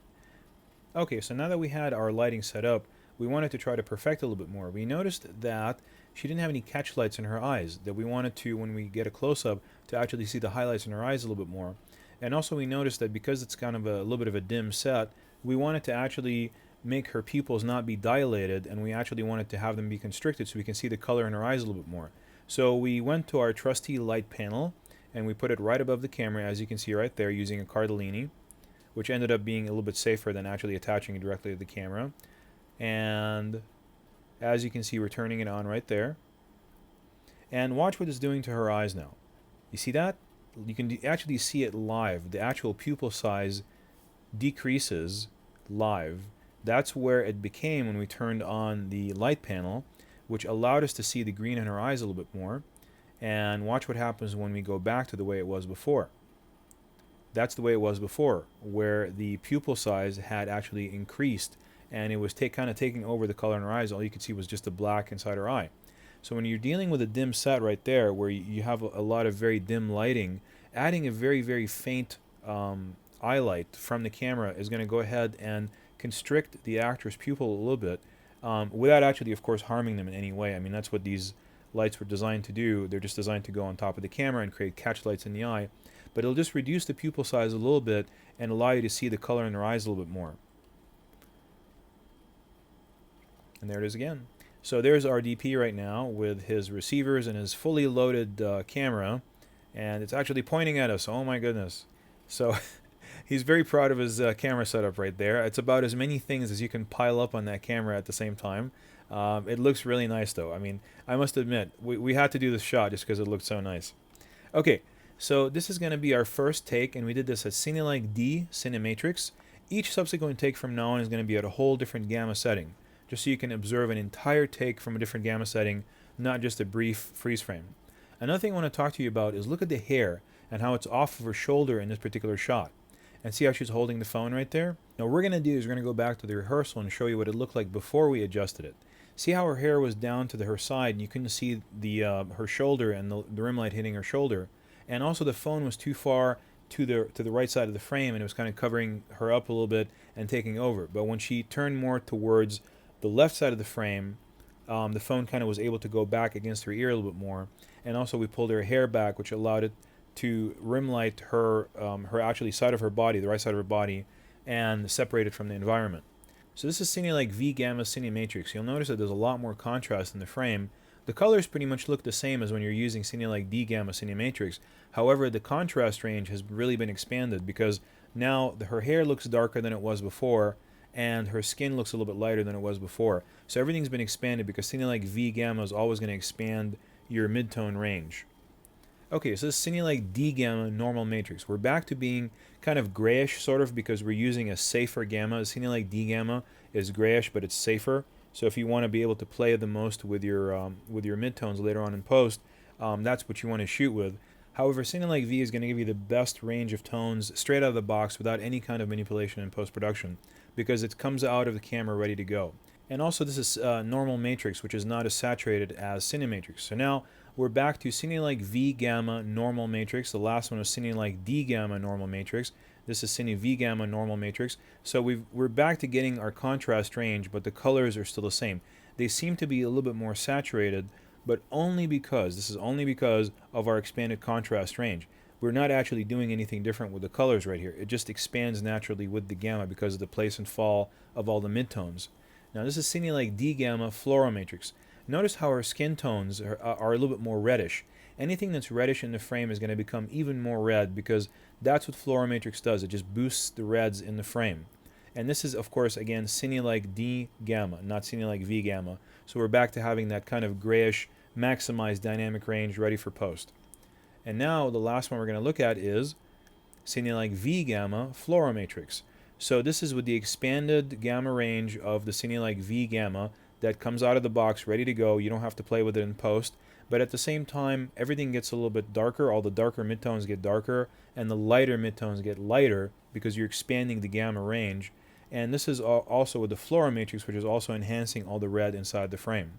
Okay, so now that we had our lighting set up, we wanted to try to perfect a little bit more. We noticed that she didn't have any catch lights in her eyes, that we wanted to, when we get a close-up, to actually see the highlights in her eyes a little bit more. And also we noticed that because it's kind of a little bit of a dim set, we wanted to actually make her pupils not be dilated, and we actually wanted to have them be constricted so we can see the color in her eyes a little bit more. So we went to our trusty light panel, and we put it right above the camera, as you can see right there, using a Cardellini, which ended up being a little bit safer than actually attaching it directly to the camera. And as you can see, we're turning it on right there. And watch what it's doing to her eyes now. You see that? You can actually see it live. The actual pupil size decreases live. That's where it became when we turned on the light panel, which allowed us to see the green in her eyes a little bit more. And watch what happens when we go back to the way it was before. That's the way it was before, where the pupil size had actually increased, and it was kind of taking over the color in her eyes. All you could see was just the black inside her eye. So when you're dealing with a dim set right there, where you have a lot of very dim lighting, adding a very, very faint eye light from the camera is going to go ahead and constrict the actor's pupil a little bit, without actually, of course, harming them in any way. I mean, that's what these lights were designed to do. They're just designed to go on top of the camera and create catch lights in the eye. But it'll just reduce the pupil size a little bit and allow you to see the color in their eyes a little bit more. And there it is again. So there's our DP right now with his receivers and his fully loaded camera, and it's actually pointing at us. Oh my goodness. So he's very proud of his camera setup right there. It's about as many things as you can pile up on that camera at the same time. It looks really nice though. I mean, I must admit, we had to do this shot just because it looked so nice. Okay, so this is going to be our first take, and we did this at Cinelike D Cinematrix. Each subsequent take from now on is going to be at a whole different gamma setting, just so you can observe an entire take from a different gamma setting, not just a brief freeze frame. Another thing I want to talk to you about is look at the hair and how it's off of her shoulder in this particular shot. And see how she's holding the phone right there? Now what we're going to do is we're going to go back to the rehearsal and show you what it looked like before we adjusted it. See how her hair was down to her side, and you couldn't see the her shoulder and the rim light hitting her shoulder. And also the phone was too far to the right side of the frame, and it was kind of covering her up a little bit and taking over. But when she turned more towards the left side of the frame, the phone kind of was able to go back against her ear a little bit more. And also we pulled her hair back, which allowed it to rim light her actually side of her body, the right side of her body, and separate it from the environment. So this is Cinelike V Gamma Cinematrix. You'll notice that there's a lot more contrast in the frame. The colors pretty much look the same as when you're using Cinelike D Gamma Cinematrix. However, the contrast range has really been expanded because now her hair looks darker than it was before, and her skin looks a little bit lighter than it was before. So everything's been expanded because Cinelike V Gamma is always going to expand your midtone range. Okay, so this is Cinelike D Gamma Normal Matrix. We're back to being kind of grayish, sort of, because we're using a safer gamma. Cinelike D Gamma is grayish, but it's safer. So if you want to be able to play the most with your midtones later on in post, that's what you want to shoot with. However, Cinelike V is going to give you the best range of tones straight out of the box without any kind of manipulation in post-production, because it comes out of the camera ready to go. And also this is Normal Matrix, which is not as saturated as Cinematrix. So now we're back to Cinelike V Gamma Normal Matrix. The last one was Cinelike D Gamma Normal Matrix. This is Cine V Gamma Normal Matrix. So we're back to getting our contrast range, but the colors are still the same. They seem to be a little bit more saturated, but only because, this is only because of our expanded contrast range. we're not actually doing anything different with the colors right here. It just expands naturally with the gamma because of the place and fall of all the midtones. Now this is Cine Lake D Gamma Fluoromatrix. Notice how our skin tones are a little bit more reddish. Anything that's reddish in the frame is going to become even more red because that's what Fluoromatrix does. It just boosts the reds in the frame. And this is, of course, again, Cine Lake D Gamma, not Cine Lake V Gamma. So we're back to having that kind of grayish, maximized dynamic range ready for post. And now the last one we're going to look at is Cine Lake V Gamma Fluoromatrix. So this is with the expanded gamma range of the Cine Lake V Gamma that comes out of the box ready to go. You don't have to play with it in post. But at the same time, everything gets a little bit darker. All the darker midtones get darker, and the lighter midtones get lighter because you're expanding the gamma range. And this is also with the Fluoromatrix, which is also enhancing all the red inside the frame.